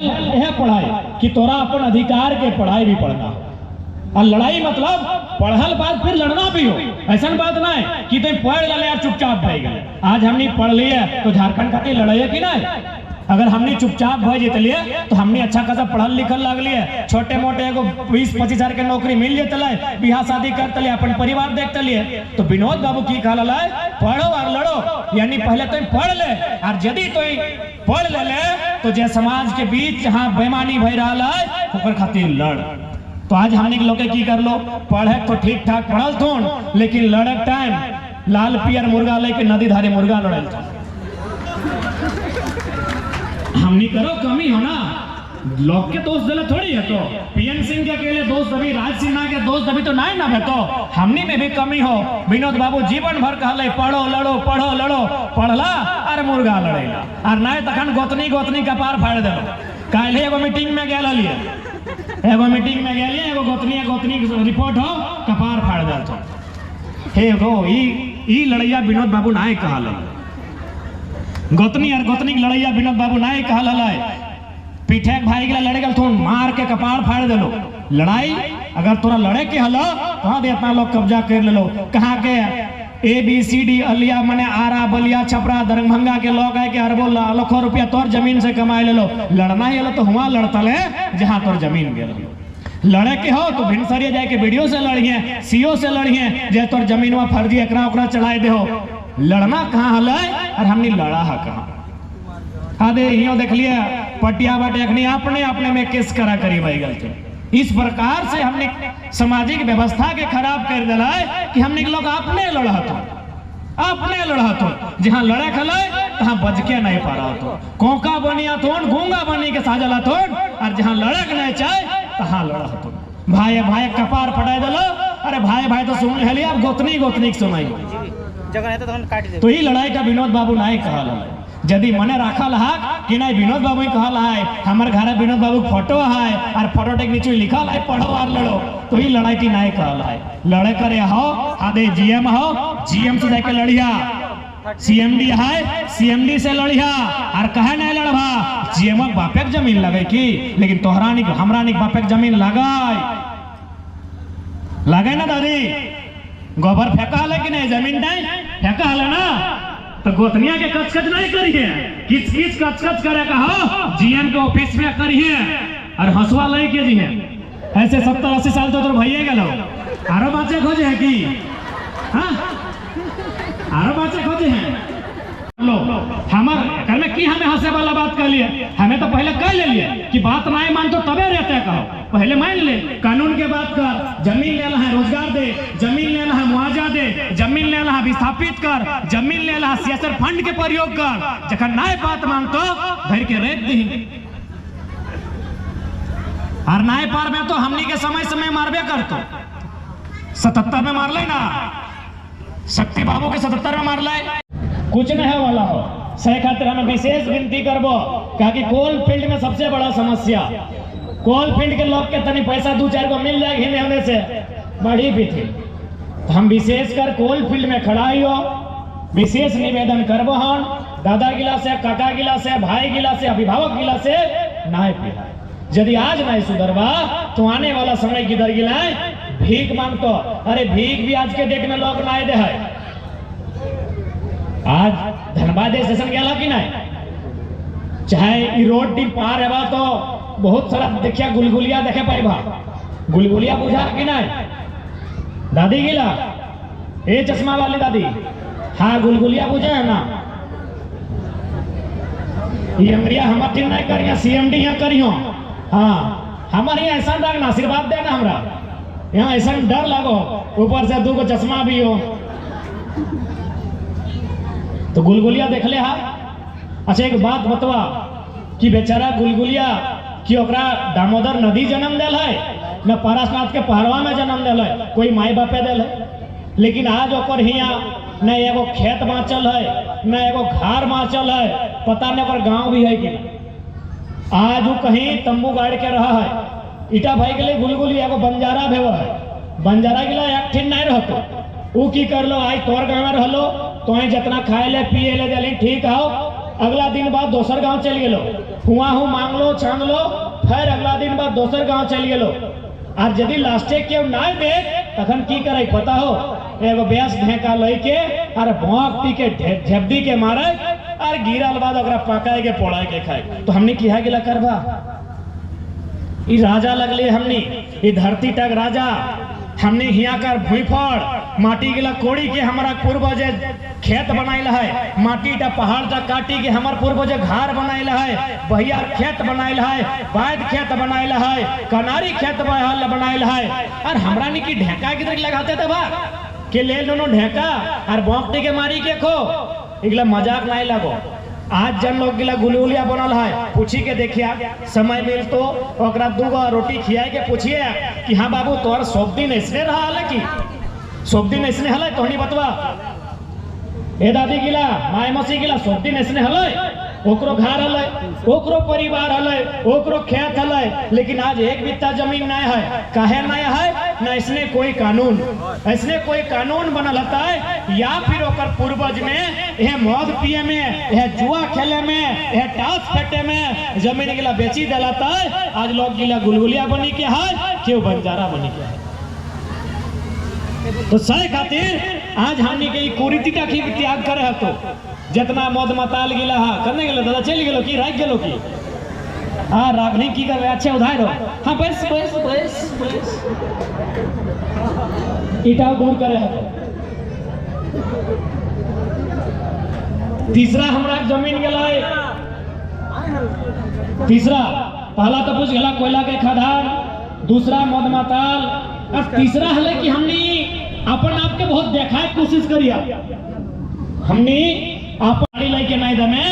यह पढ़ाई कि तोरा अपन अधिकार के पढ़ाई भी पढ़ना और लड़ाई मतलब पढ़ल बाद फिर लड़ना भी हो। ऐसा बात ना है कि तुम पढ़ ले और चुपचाप भाई गए। आज हमने पढ़ लिए तो झारखंड खातिर लड़ाई कि नहीं। अगर हमने चुपचाप भाई जीतलिए तो हमने अच्छा खासा पढ़ल लिखल लगलिए, छोटे मोटे एगो 20-25 हजार के नौकरी मिल जेतले, बिहार शादी करते अपन परिवार देखते लिए। तो विनोद बाबू की कहल पढ़ो और लड़ो, यानी पहले तुम पढ़ ले और यदि तुम पढ़ ले तो जे समाज के बीच जहाँ बेमानी भई रहा है ओकर खातिर लड़। तो आज हमने लोग की कर लो पढ़े तो ठीक ठाक पढ़ल थोन, लेकिन लड़े टाइम लाल पियर मुर्गा लेके नदी धारे मुर्गा लड़ल थोन। हमने करो कमी हो ना, लोग के दोस्त दिला थोड़ी है। तो पीएन सिंह के अकेले दोस्त अभी, राज सिन्हा के दोस्त अभी तो नहीं ना है। तो हमने में भी कमी हो। विनोद बाबू जीवन भर कहले पढ़ो लड़ो पढ़ो लड़ो, पढ़ला और मुर्गा लड़ेला और नहीं तखन गोतनी गोतनी कपार फाड़ देलो। कल एगो मीटिंग में गया लिए, एगो मीटिंग में गया एगो गोतनी गोतनी रिपोर्ट हो कपार फाड़ दे तो हे गो ई लड़ैया विनोद बाबू नहीं कहल। गोतनी और गोतनी लड़ैया विनोद बाबू नहीं कहल है। पीठे भाई के लड़े गल तो मार के कपार फाड़ देलो। लड़ाई अगर तोरा लड़े के हलो कहाँ दे इतना लोग कब्जा कर ले लो। कहाँ के ABCD अलिया मने आरा बलिया छपरा दरभंगा के लोग है कि अरबों लाखों रुपया तोर जमीन से कमाए ले लो। लड़ना ही हलो तो हुआ लड़ता ले जहाँ तोर जमीन गेल। लड़े के हो तो भिनसरिया जाके वीडियो से लड़िए, CO से लड़िए, जे तोर जमीन में फर्जी एकरा ओकरा चढ़ाए दे हो। लड़ना कहाँ हल और हमने लड़ा है कहाँ। आदे यो देख लिया पटिया बाटे अखनी अपने अपने में केस करा करी भाई गलती। इस प्रकार से हमने सामाजिक व्यवस्था के खराब कर दिला है कि हमने लोग अपने लड़ा तो जहाँ लड़े खले तहाँ बज के नहीं पा रहा तो कोका बनिया तो गूंगा बनी के साजला तो और जहाँ लड़क नहीं चाहे तहाँ लड़ा तो भाई भाई कपार फटाए दिलो। अरे भाई भाई तो सुन लिया अब गोतनी गोतनी सुनाई तो ही लड़ाई का विनोद बाबू नहीं कहल है। यदि मने रखल है कि नहीं विनोद बाबू कहल है हमारे घर विनोद बाबू फोटो है और फोटो के नीचे लिखल है पढ़ो और लड़ो, तो ही लड़ाई की नहीं कहल है। लड़े करे हो आदे GM हो, GM से जाके लड़िया। CMD है, CMD से लड़िया और कहे नहीं लड़वा GM बापे जमीन लगे की, लेकिन तोहरा निक हमरा निक बापे जमीन लगे ना दादी। गोबर फेंका हल कि नहीं, जमीन नहीं फेंका हल ना, तो गोतनिया के कचकच नहीं करिए, किच किच कचकच करे कहो GM के ऑफिस में करिए और हंसवा ले के जी है। ऐसे 70-80 साल तो भैया गलो आरो बाचे खोजे है कि हाँ आरो बाचे खोजे हैं लो। हमार घर में की हमें हंसे वाला बात कर लिए, हमें तो पहले कह ले लिए कि बात नहीं मान तो तबे रहते कहो, पहले मान ले। कानून के बात कर, जमीन लेना है रोजगार दे, जमीन लेना है मुआवजा दे, जमीन लेना है विस्थापित कर, जमीन लेना है सियासत फंड के प्रयोग कर। जखन नहीं बात मानतो घर के रेत दी और नहीं पार में तो हमनी के समय समय मारबे करतो। 77 में मार ले ना, शक्ति बाबू के 77 में मार ले, कुछ नहीं वाला हो। सही खातिर हमें विशेष विनती करबो कि कोल फील्ड में सबसे बड़ा समस्या कोल फील्ड के लोग के तनी पैसा 2-4 को मिल जाए घिने होने से बड़ी भी थी। तो हम विशेष कर कोल फील्ड में खड़ा ही हो विशेष निवेदन करबो हन। दादा गिला से, काका गिला से, भाई गिला से, अभिभावक गिला से नहीं पिला। यदि आज नहीं सुधरवा तो आने वाला समय किधर गिला भीख मांगतो। अरे भीख भी आज के डेट में लोग नहीं दे है। आज धनबाद स्टेशन गया कि नहीं, चाहे रोड टी पार है तो बहुत सारा देखिया गुलगुलिया देखे पाई भा, गुलगुलिया बुझा कि नहीं दादी गिला ए चश्मा वाली दादी, हाँ गुलगुलिया बुझे है ना। ये अंग्रिया हमारे टीम नहीं करिया, CMD यहाँ करियो। हाँ हमारे यहाँ ऐसा डर ना आशीर्वाद देना, हमरा यहाँ ऐसा डर लगो ऊपर से 2 चश्मा भी हो तो गुलगुलिया देख ले। हा अच्छा एक बात बतवा कि बेचारा गुलगुलिया कि ओकरा दामोदर नदी जन्म दिल है न पारसनाथ के पहाड़वा में जन्म दिल है, कोई माई बापे दिल है। लेकिन आज ओकर हिया न एगो खेत बाँचल है न एगो घर बाँचल है, पता नहीं ओकर गांव भी है कि नहीं। आज वो कहीं तंबू गाड़ के रहा है। ईटा भाई के लिए गुलगुलिया एगो बंजारा भेव है, बंजारा गिला एक ठिन नहीं रहतो। वो की कर लो आज तोर गाँव में रह लो तो जितना खाए ले पिए ले दिली ठीक हो, अगला दिन बाद दोसर गांव चल गेलो, हुआ हूँ मांग लो छान लो, फिर अगला दिन बाद दोसर गांव चल गेलो। और यदि लास्टे केव ना दे तखन की करे पता हो, एगो बेस ढेका लेके और भौंकती के झपडी के मारे और गिरल बाद ओकरा पकाए के पोड़ाए के खाए। तो हमने किया गिला करबा, ई राजा लगले हमने, ई धरती तक राजा हमने हिया कर भूईफड़ माटी गिला कोड़ी के हमारा पूर्वज खेत बनाइल है, माटी टा पहाड़ तक काटी के हमार पूर्वज घर बनाइल है, बहिया खेत बनाइल है, बैद खेत बनाइल है, कनारी खेत बनाइल है। और हमरा ने की ढेका की तरह लगाते थे बा के ले दोनों ढेका और भौंकती के मारी के खो, इगला मजाक नहीं लगो। आज जन लोग गिला गुलगुलिया बनल है, पूछी के देखिया समय मिल तो ओकरा दूगो रोटी खियाए के पूछिए कि हाँ बाबू तोर सब दिन ऐसने रहा है कि सब दिन ऐसने हल तोहनी बतवा। ए दादी गिला माय मसी गिला सब दिन ऐसने हल, ओकरो घर हल, ओकरो परिवार हल, ओकरो खेत हल, लेकिन आज एक बित्ता जमीन नहीं है। काहे नहीं है? न इसने कोई कानून, इसने कोई कानून बनल होता है, या फिर ओकर पूर्वज में यह मौत पिए में, यह जुआ खेले में, यह टास फेटे में जमीन गिला बेची दिलाता है। आज लोग गिला गुलगुलिया बनी के है, क्यों बंजारा बनी के है। तो सही खातिर आज हमने के कुरीति का की त्याग करे है। तो जितना मौत मताल गिला है करने गेलो दादा चल गेलो की राख गेलो की हाँ राखनी की कर अच्छे उधार हो हाँ बस बस बस बस इटा दूर करे है। तीसरा हमरा जमीन गेला है, तीसरा पहला तो पूछ गेला कोयला के खदान, दूसरा मौत मताल, अब तीसरा है कि हमने अपन आप के बहुत देखा कोशिश करिया। हमने आप गाड़ी लेके नहीं दमे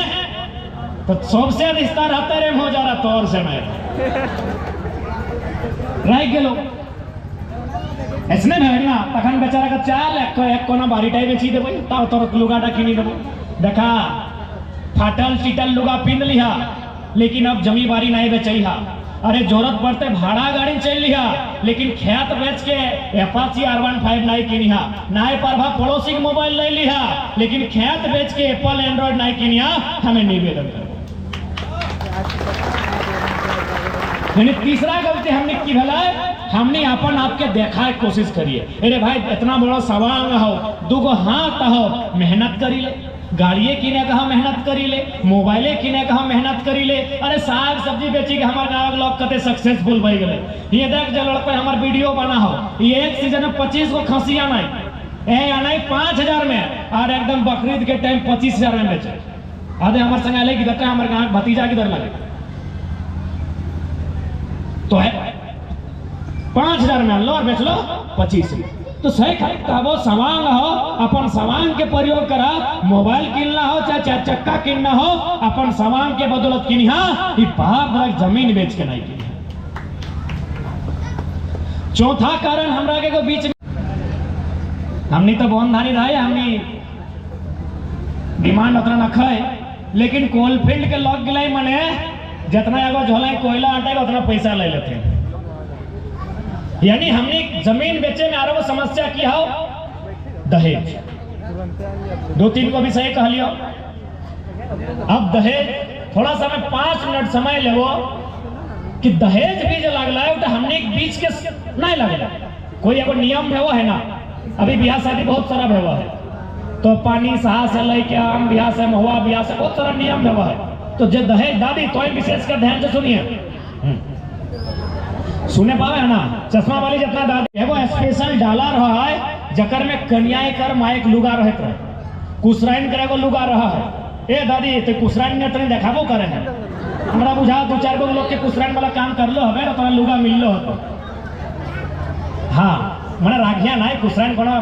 तो सबसे रिश्ता रहता रे हो जा रहा तौर से मैं रह गेलो ऐसने भेड़ना तखन बेचारा का चाल एक कोना बारी टाइप बेची देबे ता तोर लुगाटा किनी देबो। देखा फाटल चिटल लुगा पिन लिहा, लेकिन अब जमी बारी नहीं बेचैहा। अरे जरूरत पड़ते भाड़ा गाड़ी चल लिहा, लेकिन खेत बेच के एपाची R15 नहीं किनिहा, नाय परभा पड़ोसी के मोबाइल ले लिहा, लेकिन खेत बेच के एप्पल एंड्रॉइड नहीं किनिहा। हमें निवेदन करो। यानी तीसरा गलती हमने की भला हमने अपन आपके देखा कोशिश करिए। अरे भाई इतना बड़ा सवांग हो, दूगो हाथ हो, मेहनत करी ले, गाड़िए किने कहा मेहनत करी ले, मोबाइले किने कहा मेहनत करी ले। अरे साग सब्जी बेची के हमारे गाँव लोग कते सक्सेसफुल बन गए। ये देख जो लड़के हमारे वीडियो बना हो, ये एक सीजन में 25 को खसी आना 5,000 में, और एकदम बकरीद के टाइम 25,000 में बेचे। आधे हमारे संग आले किधर हमारे गाँव भतीजा किधर लगे तो है 5,000 में लो और बेच लो 25 में। तो सही वो सवांग हो, अपन सवांग के प्रयोग करा। मोबाइल किनना हो चाहे 4 चक्का किनना हो, अपन सवांग के बदौलत किनिहा, ये बाप जमीन बेच के नहीं किनिहा। चौथा कारण हमरा के बीच में हमनी तो बहुत धानी रहे, हमनी डिमांड उतना न खाए, लेकिन कोलफील्ड के लग गए मने जितना एगो झोला कोयला आटेगा उतना पैसा ले लेते हैं। यानी हमने जमीन बेचे में आरो समस्या की हो दहेज। 2-3 को भी सही कह लियो। अब दहेज थोड़ा सा मैं 5 मिनट समय लेवो कि दहेज भी जो लगला है तो हमने बीच के नहीं लगला। कोई एगो नियम भेवा है ना, अभी ब्याह शादी बहुत सारा भेवा है, तो पानी सहा से लेके आम ब्याह से महुआ ब्याह से बहुत सारा नियम भेवा है। तो जो दहेज दादी तो विशेष कर ध्यान से सुनिए, सुने पावे है ना, चश्मा वाली जितना दादी एगो स्पेशल डाला रहा है जकर में कन्याएं कर माइक लुगा रहत रहे, कुसराइन करे को लुगा रहा है। ए दादी तो कुसराइन ने तनी देखाबो करे है, हमरा बुझा 2-4 गो लोग के कुसराइन वाला काम कर लो हवे तो लुगा मिल लो हो। हाँ मने राखिया नहीं कुसराइन कोना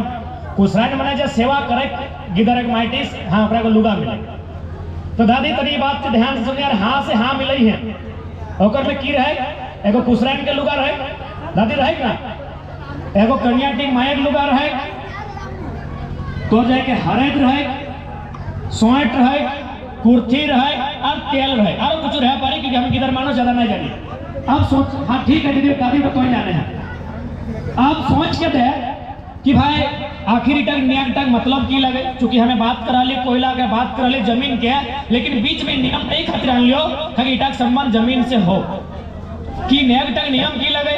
कुसराइन मने जे सेवा करे गिदर एक माइटिस हाँ ओकरा को लुगा मिले। तो दादी तनी बात से ध्यान से सुनिए, यार हाँ से हाँ मिलई है, ओकर में की रहे एगो कुसराइन के लुगा रहे दादी रहे ना, एगो कन्या टिंग माइक लुगा रहे, तो जाके हरेक रहे, सोएट रहे, कुर्ती रहे और तेल रहे, और कुछ रहे पारी क्योंकि हम किधर मानो ज्यादा नहीं जानिए। अब सोच हाँ ठीक है दीदी दादी तो कोई जाने हैं। अब सोच के दे कि भाई आखिर इटक नियम तक मतलब की लगे, चूंकि हमें बात करा ली कोयला के, बात करा ली जमीन के, लेकिन बीच में नियम नहीं खातिर आन लियो कि इटक संबंध जमीन से हो कि नियम तक नियम की लगे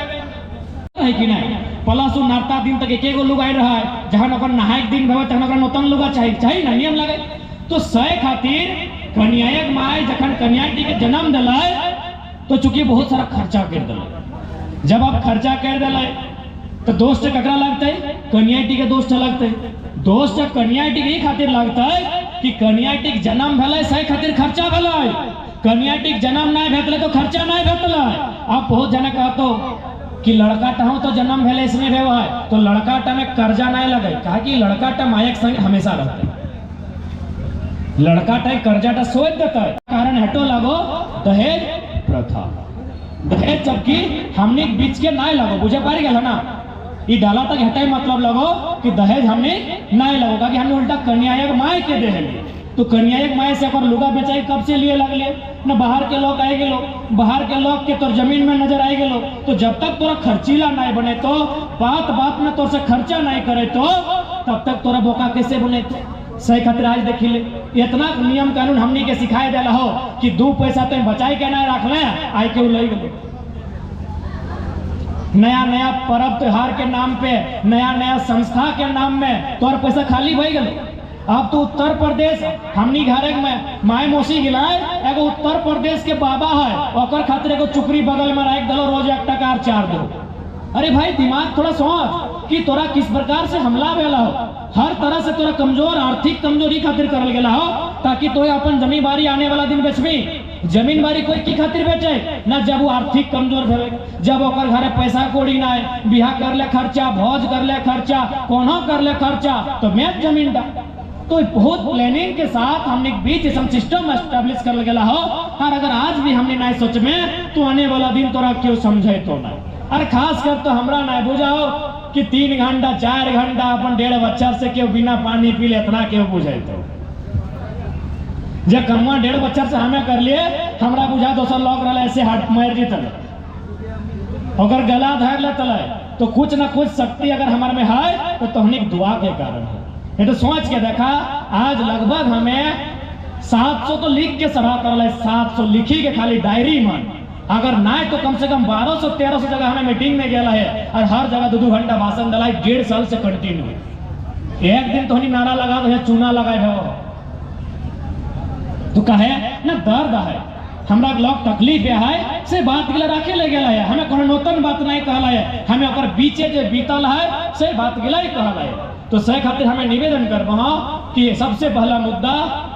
है कि नहीं। पलासु नारता दिन तक एक गो लुगाई रहा है, जहां ओकर नहाय दिन भवे तहन ओकर नौतन लुगा चाहिए ना, नियम लगे। तो सय खातिर कन्यायक माय जखन कन्याटी के जन्म दिलाय तो चूंकि बहुत सारा खर्चा कर दिलाय। जब आप खर्चा कर दिलाय तो दोस्त ककरा लगते, कन्याटी के दोस्त लगते। दोस्त कन्याटी के खातिर लगता है कि कन्याटी के जन्म भेलै सय खातिर खर्चा भेलै, कन्याटी के जन्म नहीं भेटले तो खर्चा नहीं भेटलै। आप बहुत जने कहतो कि लड़का टहो तो जन्म भेले इसमें भेवा है, तो लड़का टा में कर्जा नहीं लगे, कहा कि लड़का टा मायक संग हमेशा रहता है, लड़का टा कर्जा टा सोच देता है। कारण हटो लगो दहेज प्रथा, दहेज जबकि हमने बीच के नहीं लगो, बुझे पारी गल ना, ये डाला तक हटाई मतलब लगो कि दहेज हमने नहीं लगो, कि हमने उल्टा कन्यायक माय के दे, तो कन्यायक माय से अगर लुगा बेचाई कब से लिए लगले ना, बाहर के लोग आए गेलो, बाहर के लोग के तोर जमीन में नजर आए गेलो, तो जब तक तोरा खर्चीला नहीं बने, तो बात बात में तोर से खर्चा नहीं करे, तो तब तक तोरा बोका कैसे बने। सही खातिर आज देखी ले इतना नियम कानून हमनी के सिखाए दिला हो कि 2 पैसा तो बचाई के नहीं रख ले, आई के ले गेलो। नया नया पर्व त्योहार के नाम पे, नया नया संस्था के नाम में तोर पैसा खाली भई गेलो। अब तो उत्तर प्रदेश हमनी घरे में माय मौसी गिलाए, एगो उत्तर प्रदेश के बाबा है, ओकर खातिर एगो चुकरी बगल में रख दलो, रोज 1 टका 4 दो। अरे भाई दिमाग थोड़ा सोच कि तोरा किस प्रकार से हमला भेला हो, हर तरह से तोरा कमजोर, आर्थिक कमजोरी खातिर करल गेला हो, ताकि तो अपन जमीन बारी आने वाला दिन बेचबी। जमीन बारी कोई की खातिर बेचे ना, जब वो आर्थिक कमजोर भेले, जब ओकर घरे पैसा कौड़ी ना है, बियाह कर ले खर्चा, भोज कर ले खर्चा, कोनो कर ले खर्चा, तो मैं जमीन दा। तो बहुत प्लानिंग के साथ हमने बीच सिस्टम एस्टेब्लिश कर गेला हो, और अगर आज भी हमने नहीं सोच में, तो आने वाला दिन तोरा क्यों समझे तो ना। अरे खास कर तो हमरा नहीं बुझाओ कि 3 घंटा 4 घंटा अपन 1.5 बच्चा से क्यों बिना पानी पी ले, इतना क्यों बुझे तो जब कमवा 1.5 बच्चा से हमें कर लिए, हमरा बुझा दोसर लोग रहा ऐसे हाथ मार जी तले, अगर गला धर ले तले, तो कुछ ना कुछ शक्ति अगर हमारे में है तो तोहनी दुआ के कारण है। ये तो सोच के देखा, आज लगभग हमें 700 तो लिख के सभा कर, 700 लिखी के खाली डायरी में, अगर ना तो कम से कम 1200-1300 जगह हमें मीटिंग में गया है, और हर जगह 2-2 घंटा भाषण दिलाई, 1.5 साल से कंटिन्यू। एक दिन तो नहीं नारा लगा दो, चूना लगाए हो तो कहे ना दर्द है, हमरा लोग तकलीफ है से बात गिला रखे ले गया है, हमें कोनो नूतन बात नहीं कहला है, हमें ओकर बीचे जो बीतल है से बात गिला ही कहला है। तो से खातिर हमें निवेदन करबो कि सबसे पहला मुद्दा,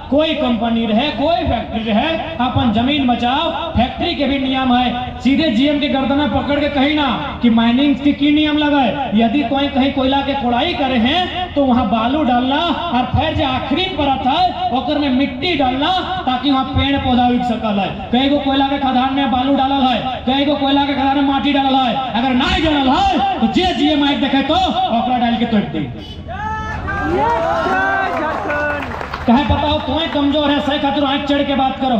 कोई कंपनी रहे, कोई फैक्ट्री रहे, अपन जमीन बचाओ। फैक्ट्री के भी नियम है, सीधे जीएम के गर्दन पकड़ के कही ना कि माइनिंग की नियम लगाए, यदि कोई कहीं कोयला के कोड़ाई करे हैं तो वहाँ बालू डालना, और फिर जो आखिरी परत है ओकर में मिट्टी डालना, ताकि वहाँ पेड़ पौधा उग सकल है। कई गो कोयला के खदान में बालू डालल है, कई गो कोयला के खदान में माटी डालल है, अगर नहीं डालल है तो जे जीएम आई देखे तो ओकरा डाल के तोड़ दी। कहे बताओ तुम्हें कमजोर है, सही खातिर आंख चढ़ के बात करो,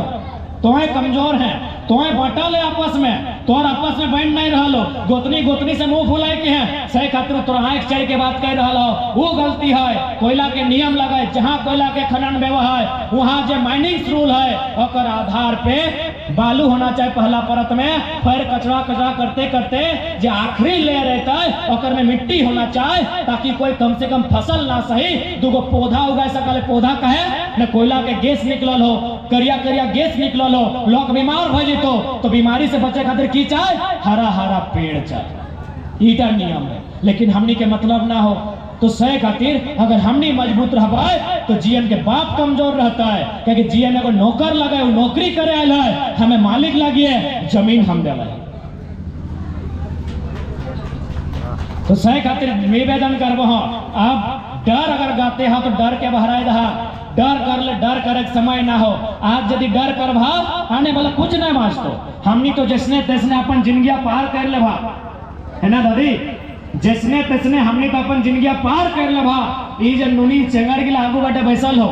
तुम्हें कमजोर है, तुम्हें बटल है आपस में, तोर आपस में बैठ नहीं रहा लो, गोतनी गोतनी से मुंह फुलाए के हैं, सही खातिर तोरा आंख चढ़ के बात कर रहा हो, वो गलती है। कोयला के नियम लगाए, जहां कोयला के खनन व्यवहार है, वहां जो माइनिंग रूल है, ओकर आधार पे बालू होना चाहिए पहला परत में, फिर कचरा कचरा करते करते जो आखिरी लेयर रहता है ओकर में मिट्टी होना चाहिए, ताकि कोई कम से कम फसल ना सही 2 गो पौधा उगा सकल। पौधा कहे न कोयला के गैस निकलल हो, करिया करिया गैस निकलल हो, लोग बीमार हो जेतो, तो बीमारी से बचे खातिर की चाहे, हरा हरा पेड़ चाहे, ईटा नियम है। लेकिन हमनी के मतलब ना हो, तो सही खातिर अगर हमनी मजबूत रहबाए तो जीएम के बाप कमजोर रहता है, क्योंकि जीएम को नौकर लगे, वो नौकरी करे आयल है, हमें मालिक लगी है, जमीन हम दे। तो सही खातिर निवेदन करबो, अब डर अगर गाते हो तो डर के बहराए रहा, डर कर ले, डर करे समय ना हो। आज यदि डर कर भा आने वाला कुछ नहीं बाँचतो, हमनी तो जैसने तैसने अपन जिंदगी पार कर ले भा, है ना दादी, जैसने तैसने हमनी तो अपन जिंदगी पार कर ले भा। ये जो नुनी चेंगर के आगू बाटे बैसल हो,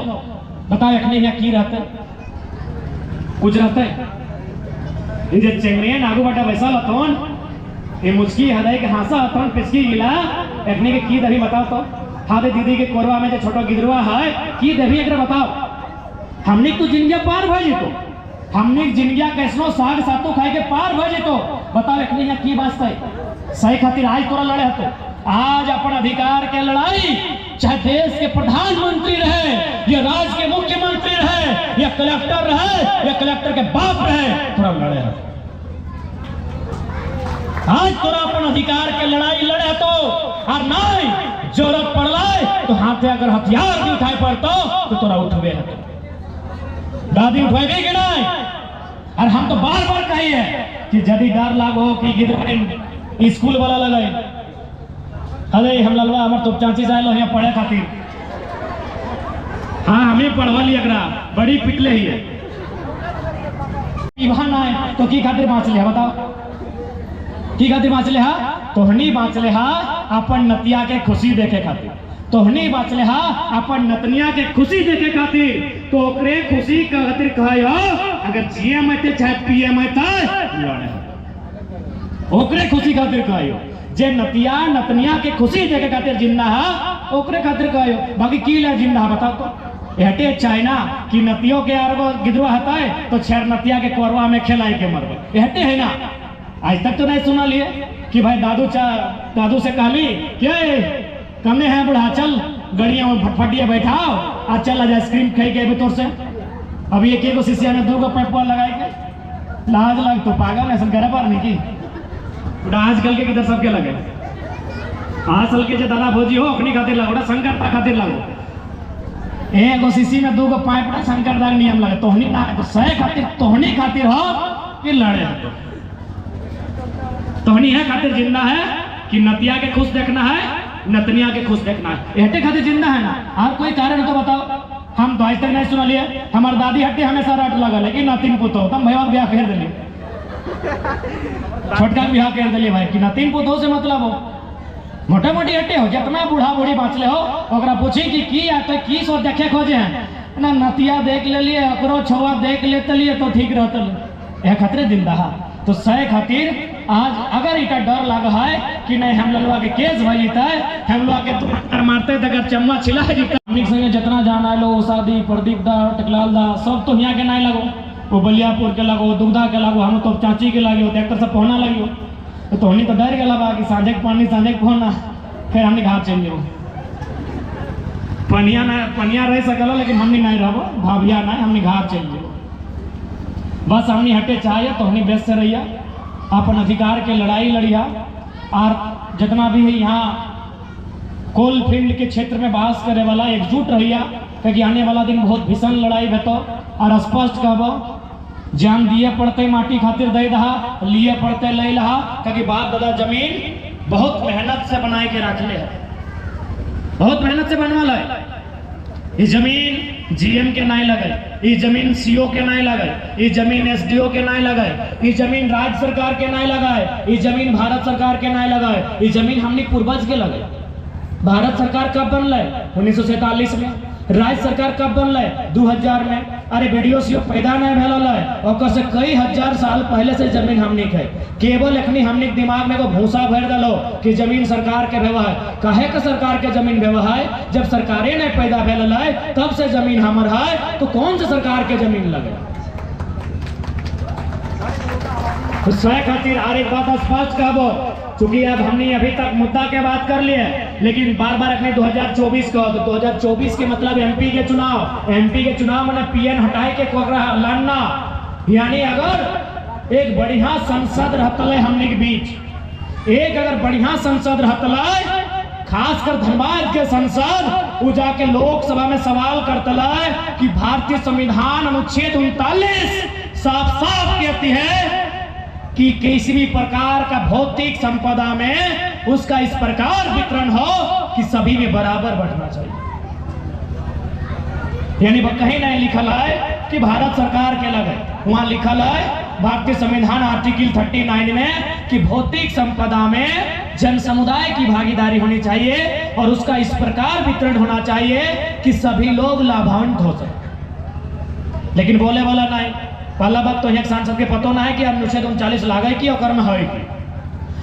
बताओ अखनी यहाँ की रहते, कुछ रहते, ये जो चेंगरियन आगू बाटे बैसल होतोन, ये मुझकी हदाई के हासा होतोन, पिसकी गिला अखनी के की दही बताओ तो हाँ दीदी के कोरवा में जो छोटा गिदरवा है कि देवी एक बताओ हमने तो जिंदगी पार भजे तो हमने जिंदगी कैसनो साग सातों खाए के पार भजे तो बताओ एक यहाँ की बात है सही खातिर आज तोरा लड़े तो आज अपन अधिकार के लड़ाई चाहे देश के प्रधानमंत्री रहे या राज्य के मुख्यमंत्री रहे या कलेक्टर रहे या कलेक्टर के बाप रहे थोड़ा लड़े है। आज तोरा अपन अधिकार के लड़ाई लड़े तो और नहीं जरूरत पड़े तो हाथे अगर हथियार भी उठाए पड़तो तो तोरा उठवे है दादी उठवेगी कि नहीं। और हम तो बार बार कहिए कि यदि डर लागो कि गिर स्कूल वाला लगाए अरे हम ललवा हमार तो चाची जाए लो यहाँ पढ़े खातिर हाँ हमें पढ़वा लिया बड़ी पिटले ही है इवान आए तो की खातिर बाँच लिया बताओ की खातिर बाँच ले हा तोहनी बाँच ले हा अपन नतिया के खुशी देखे खातिर तोहनी बाँच ले हा अपन नतनिया के खुशी देखे खातिर तो ओकरे खुशी खातिर कहे हो अगर जीएम आते चाहे पीएम आते ओकरे खुशी खातिर कहे हो जे नतिया नतनिया के खुशी देखे खातिर जिंदा है ओकरे खातिर कहे हो बाकी की ले जिंदा है बताओ तो हटे चाइना कि नतियों के आरगो गिदरवा हता है तो छेर नतिया के कोरवा में खेलाई के मरबे हटे है ना। आज तक तो नहीं सुना लिए कि भाई दादू से कहली क्या कमने हैं बुढ़ा चल गड़िया में फटफटिया बैठाओ आज चल आज आइसक्रीम खाई गए तोर से अब एक एक शीशिया में 2 पैपवा लगाए के लाज लग तो पागल ऐसा करे पर नहीं की आजकल के किधर सबके लगे आजकल के जो दादा भोजी हो अपनी खातिर लगो शंकर खातिर लगो एगो शीशी में 2 पाइप शंकर दाग नियम लगे तोहनी ना तो सही खातिर तोहनी खातिर हो कि लड़े तोहनी है खातिर जिंदा है कि नतिया के खुश देखना है नतनिया के खुश देखना है हटे खातिर जिंदा है ना और कोई कारण तो बताओ। हम तो आज तक नहीं सुना लिए हमारे दादी हट्टी हमेशा रट लगा लेकिन नतिन पुतो तम भैया ब्याह कर दिली छोटका बिहार कर दिलिए भाई कि नतीन पुतो से मतलब हो मोटे मोटी हट्टे हो जितना बूढ़ा बूढ़ी बाँचले हो ओकरा पूछी कि की आते की सो देखे खोजे हैं ना नतिया देख ले लिए ओकरो छुआ देख लेते लिए तो ठीक रहते यह खतरे जिंदा है तो सही खातिर आज अगर इटा डर लगा है कि नहीं हम लोग के केस भर जीता है हम लोग के तो मारते थे अगर चम्मा छिला जीता संगे जितना जाना लो शादी प्रदीप दा टेकलाल दा सब तो यहाँ के नहीं लगो वो बलियापुर के लगो दुगधा के लगो हम तो चाची के लगे ट्रैक्टर से पहुना लगी तो हमने तो डर गया कि सांझे पानी सांझे पहुना फिर हमने घाट चल जाओ पनिया रह सकल लेकिन हमने नहीं रहो भाभिया नहीं हमने घाट चल जाओ बस हमने हटे चाहिए तो हमने व्यस्त से रहिए अपन अधिकार के लड़ाई लड़िया और जितना भी यहाँ कोल फील्ड के क्षेत्र में बास करे वाला एकजुट रहिया क्योंकि आने वाला दिन बहुत भीषण लड़ाई बेतो और स्पष्ट कहबो जान दिए पड़ते माटी खातिर दे दहा लिए पड़ते ले लहा क्योंकि बाप दादा जमीन बहुत मेहनत से बनाए के रखले है बहुत मेहनत से बनवा है ये जमीन जीएम के नहीं लगे ये जमीन सीओ के नहीं लगे ये जमीन एसडीओ के नहीं लगे ये जमीन राज्य सरकार के नहीं लगाए ये जमीन भारत सरकार के नहीं लगाए ये जमीन हमने पूर्वज के लगे। भारत सरकार कब बनल 1947 में राज्य सरकार कब बनल 2000 में अरे वीडियो सीओ पैदा नहीं भेल और से कई हजार साल पहले से जमीन हमने है केवल एखनी हमने दिमाग में भूसा भर दलो कि जमीन सरकार के भेवा है काहे का सरकार के जमीन भेवा है जब सरकारें नहीं पैदा भेल तब से जमीन हमर है तो कौन से सरकार के जमीन लगे तो सह खातिर और एक बात स्पष्ट कहबो चूंकि अब हमने अभी तक मुद्दा के बात कर लिए लेकिन बार बार अपने 2024 का तो 2024 के मतलब एमपी के चुनाव मैंने पीएन हटाए के लड़ना यानी अगर एक बढ़िया संसद रहता हमने के बीच एक अगर बढ़िया संसद रहता खासकर धनबाद के सांसद वो जाके लोकसभा में सवाल करता कि भारतीय संविधान अनुच्छेद 39 साफ साफ कहती है कि किसी भी प्रकार का भौतिक संपदा में उसका इस प्रकार वितरण हो कि सभी में बराबर बढ़ना चाहिए। यानी कहीं नहीं लिखल है कि भारत सरकार के लगे वहां लिखल है भारतीय संविधान आर्टिकल 39 में कि भौतिक संपदा में जन समुदाय की भागीदारी होनी चाहिए और उसका इस प्रकार वितरण होना चाहिए कि सभी लोग लाभान्वित हो सके। लेकिन बोले वाला नहीं पहला बात तो एक सांसद के पतो ना है कि अनुच्छेद 39 लागे की और में है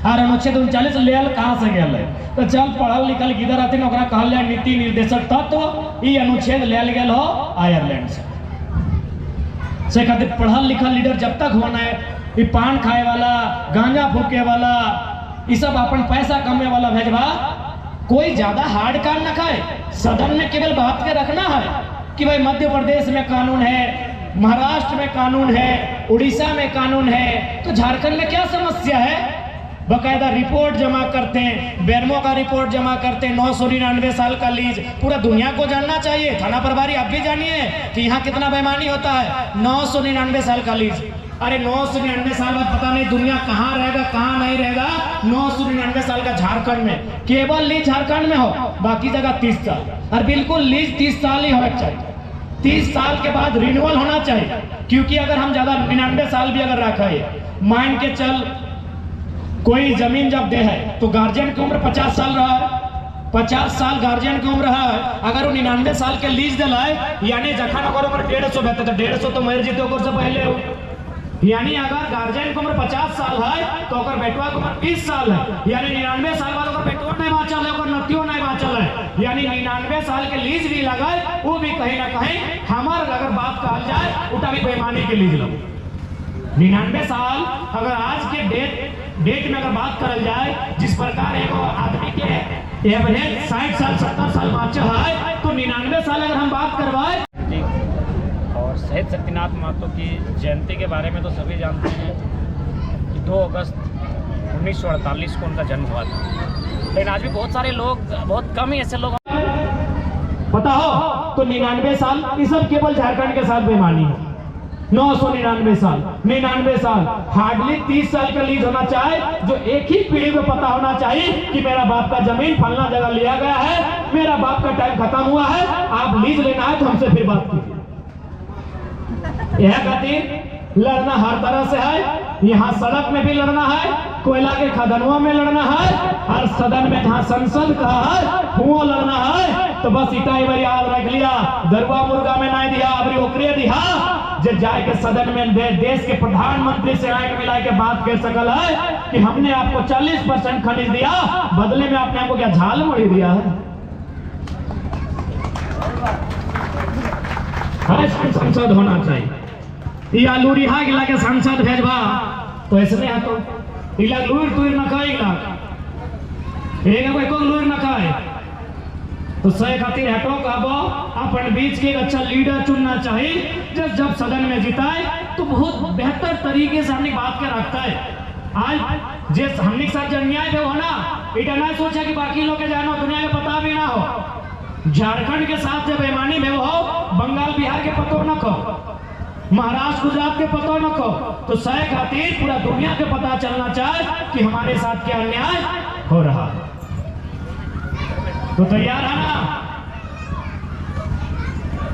और अनुच्छेद 39 लेल कहाँ से गया है? तो चल पढ़ल लिखल किधर आते ओकरा कहल जाए नीति निर्देशक तत्व। ई अनुच्छेद लेल गेल हो आयरलैंड से खातिर पढ़ल लिखल लीडर जब तक होना है, ई पान खाए वाला, गांजा फूके वाला, ये सब अपन पैसा कमाने वाला भेजवा, कोई ज्यादा हार्ड काम न खाए। सदन में केवल बात के रखना है कि भाई मध्य प्रदेश में कानून है, महाराष्ट्र में कानून है, उड़ीसा में कानून है, तो झारखंड में क्या समस्या है? बकायदा रिपोर्ट जमा करते हैं, बेरमो का रिपोर्ट जमा करते हैं, 999 साल का लीज पूरा दुनिया को जानना चाहिए। थाना प्रभारी आप भी जानिए कि यहाँ कितना बेईमानी होता है। 999 साल का लीज, अरे 999 साल बाद पता नहीं दुनिया कहाँ रहेगा कहाँ नहीं रहेगा। 999 साल का झारखंड में केवल लीज झारखंड में हो, बाकी जगह 30 साल, और बिल्कुल लीज 30 साल ही होना चाहिए। 30 साल के बाद रिन्यूअल होना चाहिए, क्योंकि अगर हम ज्यादा 99 साल भी अगर रखा है, मान के चल कोई जमीन जब दे है तो गार्जियन की उम्र 50 साल रहा है, 50 साल गार्जियन की उम्र है, अगर वो 99 साल के लीज दिलाए, यानी जखन अगर उम्र 150 बेहतर तो 150 तो मर जीते से पहले हो। यानी अगर गार्जियन की उम्र 50 साल है तो अगर बेटवा की उम्र 20 साल है, यानी 99 साल बाद अगर बेटवा नहीं बाँचल है, अगर नतियो नहीं बाँचल है, यानी 99 साल के लीज भी लगाए, वो भी कहीं ना कहीं हमार अगर बात कहल जाए उठा भी बेईमानी के लीज लगे। 99 साल अगर आज के डेट में अगर बात करल जाए, जिस प्रकार एक आदमी के एवरेज 60 साल 70 साल बाँचे है, तो 99 साल अगर हम बात करवाए। और शहीद शक्तिनाथ महतो की जयंती के बारे में तो सभी जानते हैं कि 2 अगस्त 1948 को उनका जन्म हुआ था, लेकिन आज भी बहुत सारे लोग, बहुत कम ही ऐसे लोग पता हो तो 99 साल ये सब केवल झारखंड के साथ बेईमानी है। 999 साल, 99 साल, हार्डली 30 साल का लीज होना चाहिए, जो एक ही पीढ़ी में पता होना चाहिए कि मेरा बाप का जमीन फलना जगह लिया गया है, मेरा बाप का टाइम खत्म हुआ है, आप लीज लेना है तो हमसे फिर बात कीजिए। यह खातिर लड़ना हर तरह से है, यहाँ सड़क में भी लड़ना है, कोयला के खदानों में लड़ना है, और सदन में जहाँ संसद का है वो लड़ना है। तो बस इतना ही बार याद रख लिया, दरुआ मुर्गा में नहीं दिया, अबरी ओकरे दिया, जब जाके सदन में देश के प्रधानमंत्री से आके मिला के बात कर सकल है कि हमने आपको 40% खनिज दिया, बदले में आपने हमको क्या झाल मुड़ी दिया है? संसद होना चाहिए। या लूरिहा गिला के सांसद भेजवा तो ऐसे है, तो इला लूर तुर न खाएगा, एक कोई को लूर न खाए, तो सही खातिर हटो कहबो अपन बीच के एक अच्छा लीडर चुनना चाहिए। जब सदन में जिताए तो बहुत बेहतर तरीके से हमने बात के रखता है। आज जे हमने के साथ अन्याय हो ना, इटा ना सोचा कि बाकी लोग के जानो, दुनिया में पता भी ना हो। झारखंड के साथ जब बेईमानी में हो, बंगाल बिहार के पतो न खो, महाराष्ट्र गुजरात के पतो न खो, तो सही खातिर पूरा दुनिया के पता चलना चाहिए कि हमारे साथ क्या अन्याय हो रहा है। तो तैयार है ना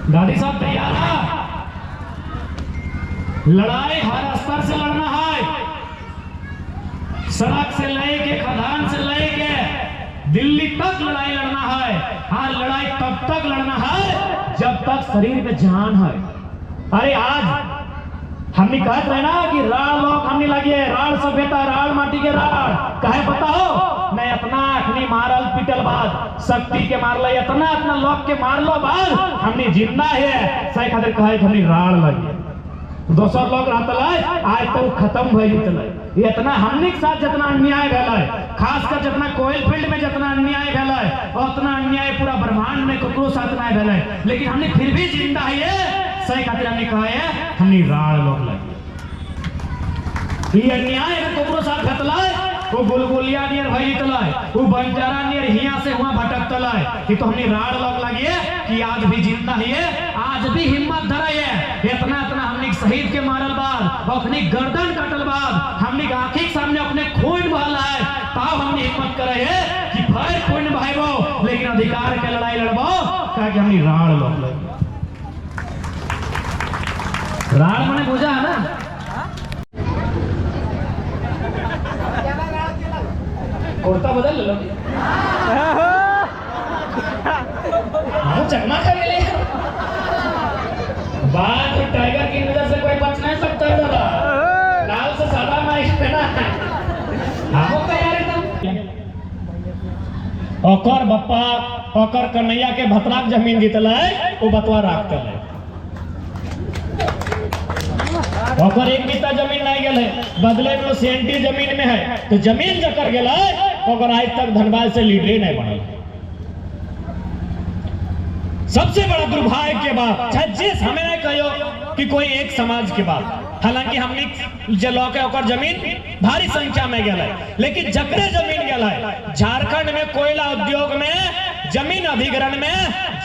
दादी साहब? तैयार है? लड़ाई हर स्तर से लड़ना है, सड़क से लेके खदान से लेके दिल्ली तक लड़ाई लड़ना है। हाँ, लड़ाई तब तक लड़ना है जब तक शरीर में जान है। अरे आज हमने कहते रहे ना कि राड़ लोग हमने लगे, राड़ सभ्यता, राड़ माटी के राड़ कहे पता हो नहीं, अपना अखनी मारल पीटल बाद शक्ति के मारल, इतना इतना लोग के मारलो बाद हमने जिंदा है, सही खातिर कहे हमने राड़ लगे। दोसर लोग रहता आज तो खत्म भई जतले। इतना हमने के साथ जितना अन्याय भेल, खासकर जितना कोयल फील्ड में जितना अन्याय भेल, उतना अन्याय पूरा ब्रह्मांड में ककरो साथ नहीं भेल, लेकिन हमने फिर भी जिंदा है, सही खातिर हमने कहा है हमने राड़ लोग लगे। ये अन्याय ककरो साथ भेटलाय, वो बुलबुलिया नियर भई जतलाय, वो बंजारा नियर हिया से हुआ भटकतलाय, कि तो हमने राड़ लोग लगे कि आज भी जिंदा है, आज भी हिम्मत धरे है। इतना इतना हमने शहीद के मारल बाद, अपनी गर्दन काटल बाद, हमने आंखी के सामने अपने खून बहला है, तब हमने हिम्मत करे है कि फिर खून बहाइबो, लेकिन अधिकार के लड़ाई लड़बो, कहा कि हमने राड़ लोग लगे। राड़ मैंने बुझा है ना, कुर्ता बदल लो, चकमा कर ले बात। टाइगर की नजर से कोई बच नहीं सकता, लाल से सादा माइक पे ना हमको ओकर बप्पा ओकर कन्हैया के भतराक जमीन जीतल है, वो बतवा रखते है। ओकर एक बीता जमीन नहीं गल है, बदले में सेंटी जमीन में है, तो जमीन जकर गल है ओकर आज तक धनबाद से लीडरे नहीं बनल। सबसे बड़ा दुर्भाग्य के बात, चाहे जिस हमें नहीं कहो कि कोई एक समाज के बात, हालांकि हमने जलो के ओकर जमीन भारी संख्या में गल है, लेकिन जकरे जमीन गल है झारखंड में कोयला उद्योग में जमीन अधिग्रहण में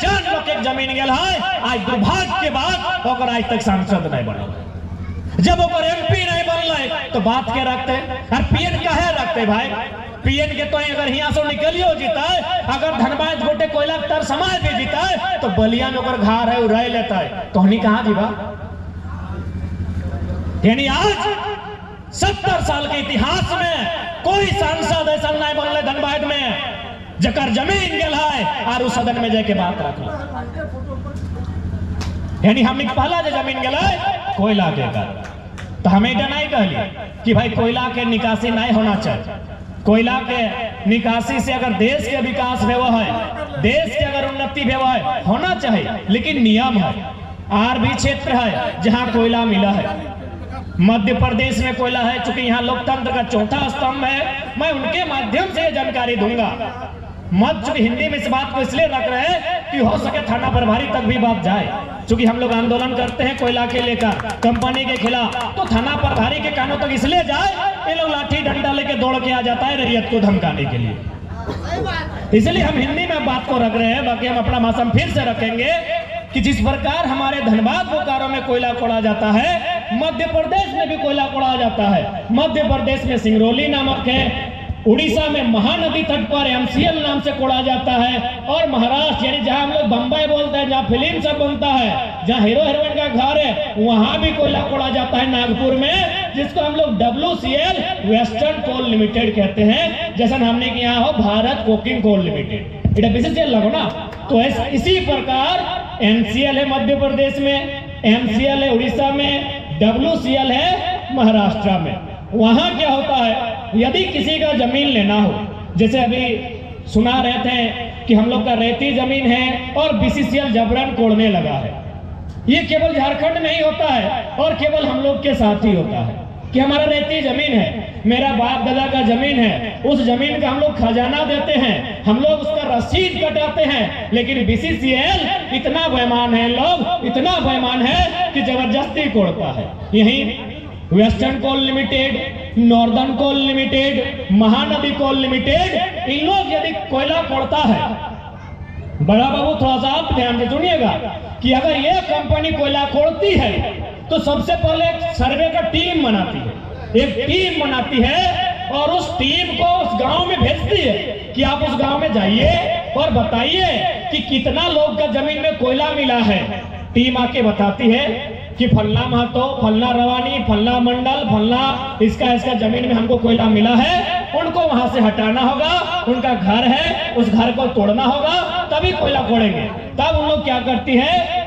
जान लोग के जमीन गल है, आज दुर्भाग्य के बाद ओकर आज तक सांसद नहीं बनल। जब ओकर एमपी नहीं बनल तो बात के रखते और पीएन काहे रखते भाई? पीएन के तो अगर यहाँ से निकलियो जीता है, अगर धनबाद गोटे कोयला तर समाज भी जीता है तो बलिया में ओकर घर है रह लेता है, तो हमनी कहाँ जीवा? यानी आज 70 साल के इतिहास में कोई सांसद ऐसा नहीं बनले धनबाद में जकर जमीन गल है और उस सदन में जाके बात रख। यानी हमने पहला जो जमीन गल है कोयला के कर, तो हमें नहीं कहली कि भाई कोयला के निकासी नहीं होना चाहिए। कोयला के निकासी से अगर देश के विकास हुआ है, देश के अगर उन्नति हुआ है, होना चाहिए, लेकिन नियम है। आर भी क्षेत्र है जहां कोयला मिला है, मध्य प्रदेश में कोयला है, चूंकि यहाँ लोकतंत्र का चौथा स्तंभ है, मैं उनके माध्यम से जानकारी दूंगा। मत चूंकि हिंदी में इस बात को इसलिए रख रहे हैं कि हो सके थाना प्रभारी तक भी बात जाए, चूंकि हम लोग आंदोलन करते हैं कोयला के लेकर कंपनी के खिलाफ, तो थाना प्रभारी के कानों तक इसलिए जाए, ये लोग लाठी डंडा लेके दौड़ के आ जाता है रैयत को धमकाने के लिए। इसलिए हम हिंदी में बात को रख रहे हैं। बाकी हम अपना मौसम फिर से रखेंगे कि जिस प्रकार हमारे धनबाद बोकारो में कोयला खोड़ा जाता है, मध्य प्रदेश में भी कोयला खोड़ा जाता है। मध्य प्रदेश में सिंगरौली नामक है, उड़ीसा में महानदी तट पर एमसीएल नाम से कोड़ा जाता है, और महाराष्ट्र यानी जहां हम लोग बम्बई बोलते हैं, जहां फिल्म सब बनता है, जहां हीरो हीरोइन का घर है, वहां भी कोयला कोड़ा जाता है नागपुर में, जिसको हम लोग WCL वेस्टर्न कोल लिमिटेड कहते हैं। जैसा हमने कि यहाँ हो भारत कोकिंग कोल लिमिटेड, इटा BCCL लगो ना, तो इसी प्रकार NCL है मध्य प्रदेश में, MCL है उड़ीसा में, WCL है महाराष्ट्र में। वहां क्या होता है, यदि किसी का जमीन लेना हो, जैसे अभी सुना रहे थे कि हम लोग का रेती जमीन है और BCCL जबरन कोड़ने लगा है, ये केवल झारखंड में ही होता है और केवल हम लोग के साथ ही होता है कि हमारा रेती जमीन है, मेरा बाप दादा का जमीन है, उस जमीन का हम लोग खजाना देते हैं, हम लोग उसका रसीद कटाते हैं, लेकिन BCCL इतना बेईमान है, लोग इतना बेईमान है कि जबरदस्ती कोड़ता है। यही वेस्टर्न कोल लिमिटेड, नॉर्दर्न कोल लिमिटेड, महानदी कोल लिमिटेड, इन लोग यदि कोयला कोड़ता है, बड़ा बाबू थोड़ा सा आप ध्यान से सुनिएगा कि अगर ये कंपनी कोयला खोड़ती है तो सबसे पहले एक सर्वे का टीम बनाती है, एक टीम बनाती है और उस टीम को उस गांव में भेजती है कि आप उस गांव में जाइए और बताइए कि कितना लोग का जमीन में कोयला मिला है। टीम आके बताती है कि फलना महतो, फलना रवानी, फलना मंडल, फलना इसका जमीन में हमको कोयला मिला है, उनको वहां से हटाना होगा, उनका घर है उस घर को तोड़ना होगा, तभी कोयला खोड़ेंगे। तब उन लोग क्या करती है,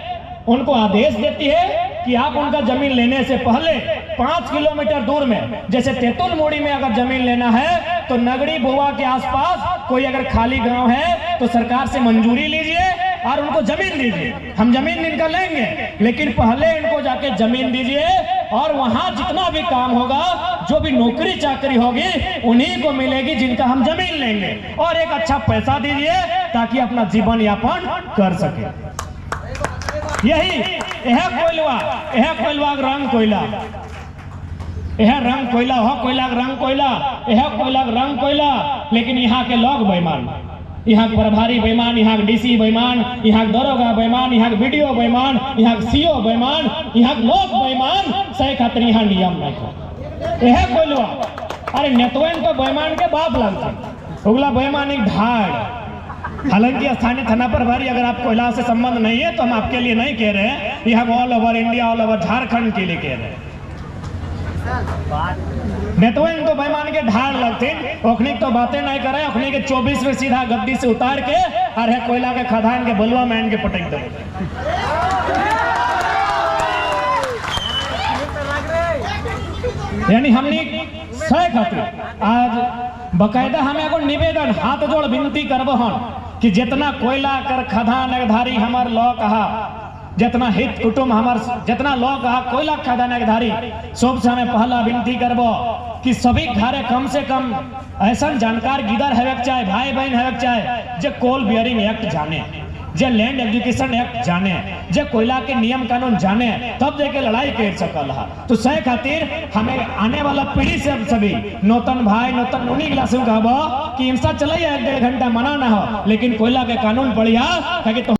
उनको आदेश देती है कि आप उनका जमीन लेने से पहले 5 किलोमीटर दूर में, जैसे तेतुल मोड़ी में अगर जमीन लेना है तो नगड़ी बुआ के आसपास कोई अगर खाली गांव है तो सरकार से मंजूरी लीजिए और उनको जमीन दीजिए। हम जमीन इनका लेंगे, लेकिन पहले इनको जाके जमीन दीजिए और वहां जितना भी काम होगा, जो भी नौकरी चाकरी होगी, उन्हीं को मिलेगी जिनका हम जमीन लेंगे, और एक अच्छा पैसा दीजिए ताकि अपना जीवन यापन कर सके। यही यह कोयलवा रंग कोयला, यह रंग कोयला, वह कोयला रंग कोयला, यह कोयला रंग कोयला। लेकिन यहाँ के लोग बेईमान, यहाँ के प्रभारी बेईमान, यहाँ के DC बेईमान, यहाँ के दरोगा बेईमान, यहाँ के BDO बेईमान, यहाँ के CO बेईमान, यहाँ के लोग बेईमान, सही खातिर यहाँ नियम नहीं। यह कोयलवा अरे नेतवन तो बेईमान के बाप लगता, उगला बेईमान एक ढाड़। हालांकि स्थानीय थाना प्रभारी अगर आप कोयला से संबंध नहीं है तो हम आपके लिए नहीं कह रहे हैं, ये हम all over India, all over Jharkhand के लिए कह रहे हैं। नेतवन तो बेईमान के ढाल लगते, ओखनी तो बातें नहीं करे, ओखनी के 24 में सीधा गद्दी से उतार के और है कोयला के खदान के बलुआ मैन के पटक दो। यानी हमने सह खातिर आज बकायदा हमें एगो निवेदन हाथ जोड़ विनती करब हन कि जितना कोयला कर खदान धारी हमार लौ कहा, जितना हित कुटुंब हमार जितना लोग कहा कोयला खदान धारी, सबसे हमें पहला विनती करबो कि सभी घरे कम से कम ऐसा जानकार गिदर है चाहे भाई बहन है चाहे जो कोल बियरिंग एक्ट जाने, जे लैंड एजुकेशन एक्ट जाने, जे कोयला के नियम कानून जाने, तब जाके लड़ाई कर सकल है। तो सह खातिर हमें आने वाला पीढ़ी से सभी नौतन भाई नौतन उन्हीं क्लास कहबो कि इंस्टा चले 1-1.5 घंटा मना ना हो, लेकिन कोयला के कानून पढ़िया ताकि तो